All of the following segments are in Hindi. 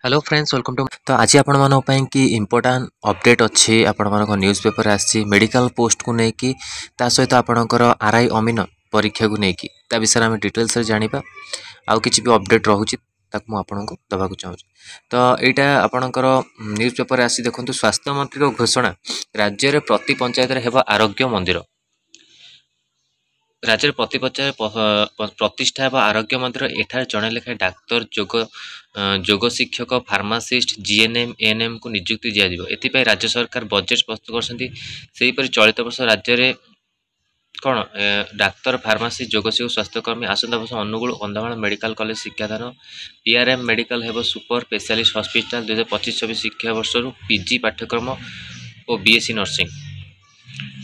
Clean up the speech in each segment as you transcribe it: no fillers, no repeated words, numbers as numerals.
हेलो फ्रेंड्स वेलकम टू तो आज आपण मानो पई कि इंपोर्टेंट अपडेट अच्छी आपण मानको न्यूज़ पेपर आसी मेडिकल पोस्ट को लेकिन ता सहित आपणकर आरआई अमीन परीक्षा को लेकिन ता विषय में डिटेल्स जानिबा आउ किछि भी अपडेट रहउछि ताक मु आपनको दबाक चाहूँ। तो यहाँ आपणकर न्यूज़ पेपर आसी देखंतु स्वास्थ्य मंत्री घोषणा राज्य रे प्रति पंचायत रे हेबा आरोग्य मंदिर राज्य प्रति प्रतिष्ठा एवं आरोग्य मंदिर एठार जड़े लेखाएं डाक्तर जोग शिक्षक फार्मासीस्ट जीएनएम एएनएम को नियुक्ति दिज्व एपाई राज्य सरकार बजेट प्रस्तुत कर चलित वर्ष राज्य में कौन डाक्तर फार्मासी जोगशिक्षक स्वास्थ्यकर्मी आसंता वर्ष अनुगुल कंधमाल मेडिकल कॉलेज शिक्षादान पीआरएम मेडिकल हेब सुपर स्पेशलिस्ट हॉस्पिटल 2025-26 शिक्षा वर्ष पीजी पाठ्यक्रम और बीएससी नर्सिंग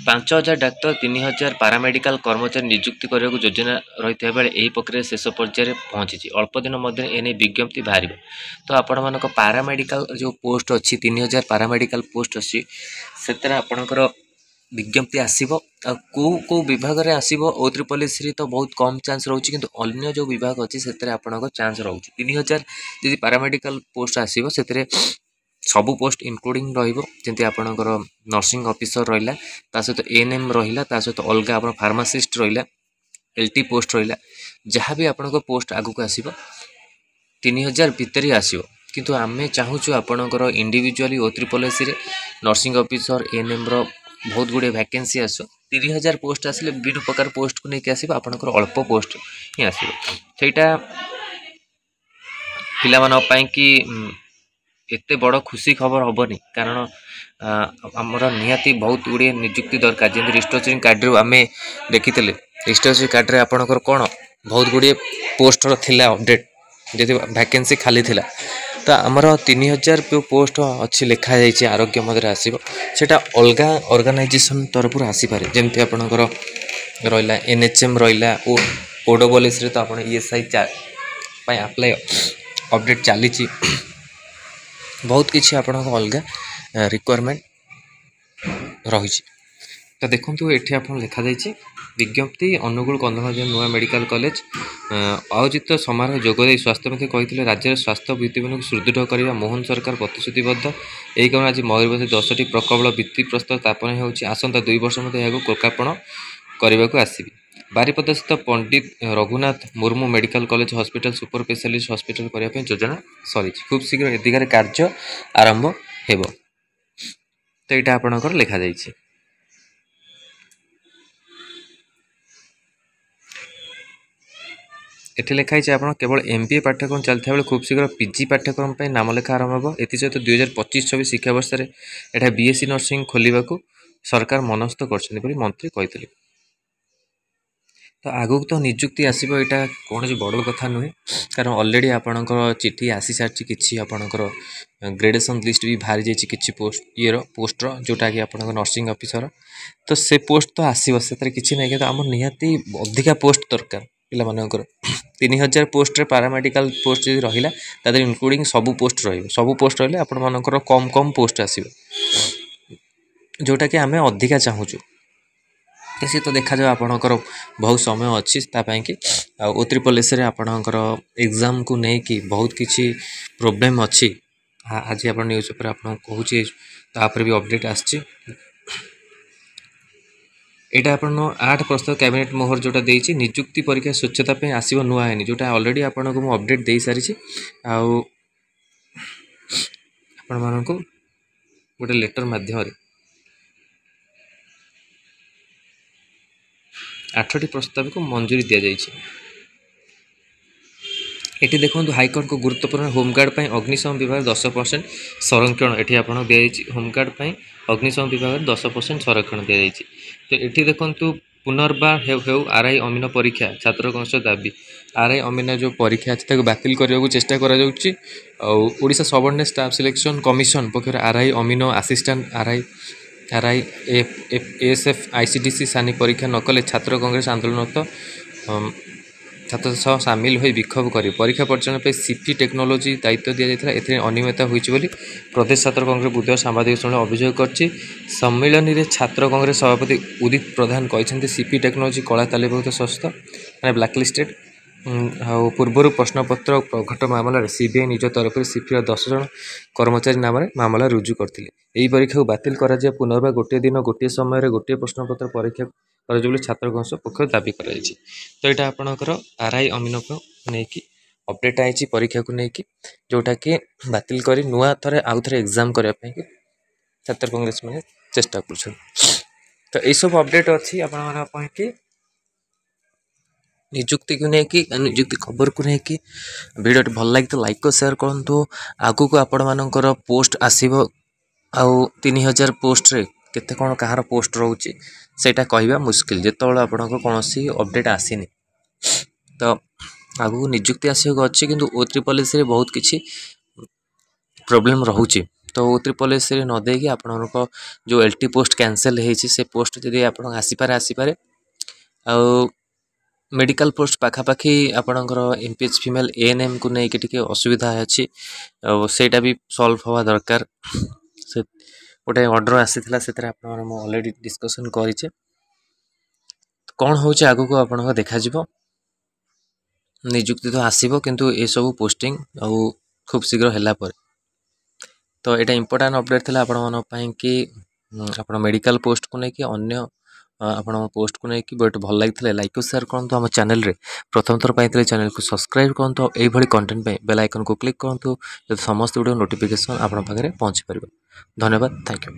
5000 डाक्तर 3000 पारामेडिकल कर्मचारी नियुक्ति करने को योजना रही बेले प्रक्रिया शेष पर्यायर पहुंची अल्प दिन मध्य एने विज्ञप्ति बाहर। तो आपण मान पारामेडिकल जो पोस्ट अच्छी 3000 पारामेडिकल पोस्ट अच्छी से आपणकर विज्ञप्ति आसो कौ विभाग में आसो O3 तो बहुत कम चांस रोचे कि अन्य जो विभाग अच्छी से आपंक चांस रोचे 3000 जी पारामेडिकल पोस्ट आसो से सबू पोस्ट इनक्लूडिंग रही आपणकर नर्सिंग ऑफिसर रहा सहित एएनएम रहा सहित अलग आप फार्मासीस्ट रहा एलटी पोस्ट रहा जहाँ भी आपण पोस्ट आगू को आसो 3000 भितर आसो किंतु आमे चाहूँ आपणकर individually O3 nursing officer ANM रो बहुत गुड़े वैकेंसी आसो 3000 पोस्ट आसिले विभिन्न प्रकार पोस्ट को लेकिन आसो आपणकर अल्प पोस्ट ही आसो सेटा पिला मान कि एते बड़ खुशी खबर हेनी कारण आमर निहाती बहुत गुड़े नियुक्ति दरकार जमी रिस्ट्रक्चरिंग कार्ड आम देखी रिस्ट्रक्चरिंग कार्ड आपणकर कौन बहुत गुड़े पोस्टर थिला अपडेट जदि वैकेंसी खाली थिला तो आमर 3000 जो पोस्ट अच्छी लिखा जाइए आरोग्य मंदिर आसो सेटा अलग ऑर्गेनाइजेशन तरफ आसीपे जमती आपणकर रहा एनएचएम रहा OWS तो आप ESI अप्लाई अपडेट चली बहुत किसी आपण अलग रिक्वायरमेंट रही। तो देखो ये आप लिखा जाइए विज्ञप्ति अनुगुल कंधमाल नुआ मेडिकल कॉलेज आयोजित समारोह जोगदे स्वास्थ्य मंत्री कहते राज्य स्वास्थ्य भित्तिभूमि को सुदृढ़ करने मोहन सरकार प्रतिश्रुतिबद्ध यही कारण आज मयूरभंज 10टी प्रकबल भित्ति प्रस्तर स्थापन होती आसंता 2 वर्ष मध्य यहाँ लोकार्पण करने को आसवि बारिपदा स्थित Pandit Raghunath Murmu medical college hospital super specialist hospital करने योजना सरी खूब शीघ्र ए दिगरे कार्य आरंभ हेब। तो यहाँ आपणकर लिखा जाइए एठी लिखाई आप केवल MBA पाठ्यक्रम चलता बेले खूब शीघ्र PG पाठ्यक्रम नाम लेखा आरंभ हो एसत 2025-26 शिक्षा वर्ष में BSc नर्सिंग खोलने को सरकार मनस्थ कर मंत्री कहते। तो आगू तो नियुक्ति आसो यहाँ कौन बड़ कथा नुहे कारण ऑलरेडी आपणकर चिठी आसी सारी कि आपणकर ग्रेडेशन लिस्ट भी बाहरी जाइए कि पोस्ट ये पोस्टर जोटा कि आप नर्सिंग ऑफिसर तो से पोस्ट तो आसो से किसी ना कि आम निहाती अधिका पोस्ट दरकार पिला मानकर 3000 पोस्ट रे पारामेडिकल पोस्ट जब रहा तादर इनक्लूडिंग सबू पोस्ट सबू पोस्ट रही आपर कम कम पोस्ट आसो जोटा कि आम अधिका चाहूँ सी तो देखा जाए आपणकर बहुत समय अच्छी कि O3 आपणकर एग्जाम को लेकिन बहुत किसी प्रोब्लेम अच्छी आज आप न्यूज़ पेपर आप कहूँ तापर भी अपडेट आसी यहाँ आप 8 प्रस्ताव कैबिनेट मोहर जोटा देती नियुक्ति परीक्षा स्वच्छता आसो नुआ है जोटा ऑलरेडी आपको मुझे अपडेट दे सारी आपण गोटे लेटर माध्यम 8टी प्रस्ताव को मंजूरी दि जाइए। एटी देखो हाईकोर्ट को गुरुत्वपूर्ण होमगार्ड पर अग्निशम विभाग 10% संरक्षण एटी आप दी होमगार्ड पर अग्निशम विभाग 10% संरक्षण दि जाइए। तो ये देखो पुनर्बार हो आरआई अमीन परीक्षा छात्र कांग्रेस दाबी आरआई अमीन जो परीक्षा अच्छी बातिल करने को चेष्टा करा सबऑर्डिनेट स्टाफ सिलेक्शन कमिशन पक्ष आरआई अमीन आसिस्टेंट आरआई ASF ICDC सानी परीक्षा नकले छात्र कांग्रेस आंदोलनरत छात्र सह सामिल हो विक्षोभ कर परीक्षा परिचालन पर सीपी टेक्नोलोजी दायित्व दि जाता है अनियमितता होती प्रदेश छात्र कांग्रेस बुधवार सांबादिक सम्मेलन अभियोग कर सम्मिलन में छात्र कांग्रेस सभापति उदित प्रधान कहते सीपी टेक्नोलोजी कला तालिभुक्त संस्था मैंने ब्लैकलिस्टेड ଆଉ ପୂର୍ବରୁ ପ୍ରଶ୍ନପତ୍ର ପ୍ରଘଟ ମାମଲାରେ ସିବିଆଇ ନିଜ ତରଫରୁ ସିପିର 10 ଜଣ କର୍ମଚାରୀ ନାମରେ ମାମଲା ରୁଜୁ କରିଥିଲେ। ଏହି ପରୀକ୍ଷାକୁ ବାତିଲ କରାଯିବା ପୁନର୍ବାର ଗୋଟିଏ ଦିନ ଗୋଟିଏ ସମୟରେ ଗୋଟିଏ ପ୍ରଶ୍ନପତ୍ର ପରୀକ୍ଷା କରାଯିବ ବୋଲି ଛାତ୍ରଙ୍କ ପକ୍ଷରୁ ଦାବି କରାଯାଇଛି। ତ ଏଇଟା ଆପଣଙ୍କର ଆର୍ଆଇ ଅମିନକୁ ନେଇକି ଅପଡେଟ୍ ଆଇଛି ପରୀକ୍ଷାକୁ ନେଇକି, ଯେଉଁଟାକି ବାତିଲ କରି ନୂଆ ଆଉ ଥରେ ଏକ୍ଜାମ୍ କରିବା ପାଇଁକି ଛାତ୍ର କଂଗ୍ରେସ ମାନେ ଚେଷ୍ଟା କରୁଛନ୍ତି। ତ ଏଇସବୁ ଅପଡେଟ୍ ଅଛି ଆପଣମାନଙ୍କ ପାଇଁକି ନିଯୁକ୍ତିକୁ ନେଇକି, ନିଯୁକ୍ତି ଖବରକୁ ନେଇକି। ଭିଡ଼ିଓଟି ଭଲ ଲାଗିଲେ ଲାଇକ୍ ଓ ସେୟାର କରନ୍ତୁ। ଆଗକୁ ଆପଣମାନଙ୍କର ପୋଷ୍ଟ ଆସିବ, ଆଉ 3000 ପୋଷ୍ଟରେ କେତେ କ'ଣ କାହାର ପୋଷ୍ଟ ରହୁଛି ସେଇଟା କହିବା ମୁସ୍କିଲ ଯେତେବେଳେ ଆପଣଙ୍କ କୌଣସି ଅପଡେଟ୍ ଆସିନି। ତ ଆଗକୁ ନିଯୁକ୍ତି ଆସିବାକୁ ଅଛି, କିନ୍ତୁ O3 ବହୁତ କିଛି ପ୍ରୋବ୍ଲେମ୍ ରହୁଛି। ତ O3 ନ ଦେଇକି ଆପଣଙ୍କ ଯେଉଁ LT ପୋଷ୍ଟ କ୍ୟାନସେଲ୍ ହେଇଛି, ସେ ପୋଷ୍ଟ ଯଦି ଆପଣ ଆସିପାରେ। ଆଉ ମେଡ଼ିକାଲ ପୋଷ୍ଟ ପାଖାପାଖି ଆପଣଙ୍କର MPH ଫିମେଲ୍ ANMକୁ ନେଇକି ଟିକେ ଅସୁବିଧା ଅଛି, ଆଉ ସେଇଟା ବି ସଲ୍ଭ ହେବା ଦରକାର। ସେ ଗୋଟେ ଅର୍ଡ଼ର ଆସିଥିଲା, ସେଥିରେ ଆପଣଙ୍କର ମୁଁ ଅଲରେଡ଼ି ଡିସ୍କସନ୍ କରିଛେ। କ'ଣ ହେଉଛି ଆଗକୁ ଆପଣଙ୍କ ଦେଖାଯିବ। ନିଯୁକ୍ତି ତ ଆସିବ, କିନ୍ତୁ ଏସବୁ ପୋଷ୍ଟିଂ ଆଉ ଖୁବ୍ ଶୀଘ୍ର ହେଲା ପରେ। ତ ଏଇଟା ଇମ୍ପୋର୍ଟାଣ୍ଟ ଅପଡ଼େଟ୍ ଥିଲା ଆପଣମାନଙ୍କ ପାଇଁ କି ଆପଣ ମେଡ଼ିକାଲ ପୋଷ୍ଟକୁ ନେଇକି ଅନ୍ୟ ଆପଣଙ୍କ ପୋଷ୍ଟକୁ ନେଇକି। ବହୁତ ଭଲ ଲାଗିଥିଲେ ଲାଇକ୍ ଓ ସେୟାର କରନ୍ତୁ। ଆମ ଚ୍ୟାନେଲରେ ପ୍ରଥମ ଥର ପାଇଁ ଚ୍ୟାନେଲକୁ ସବସ୍କ୍ରାଇବ୍ କରନ୍ତୁ। ଏଇଭଳି କଣ୍ଟେଣ୍ଟ ପାଇଁ ବେଲ୍ ଆଇକନ୍କୁ କ୍ଲିକ୍ କରନ୍ତୁ, ଯଦି ସମସ୍ତ ଭିଡ଼ିଓ ନୋଟିଫିକେସନ୍ ଆପଣଙ୍କ ପାଖରେ ପହଞ୍ଚି ପାରିବ। ଧନ୍ୟବାଦ, ଥ୍ୟାଙ୍କ ୟୁ।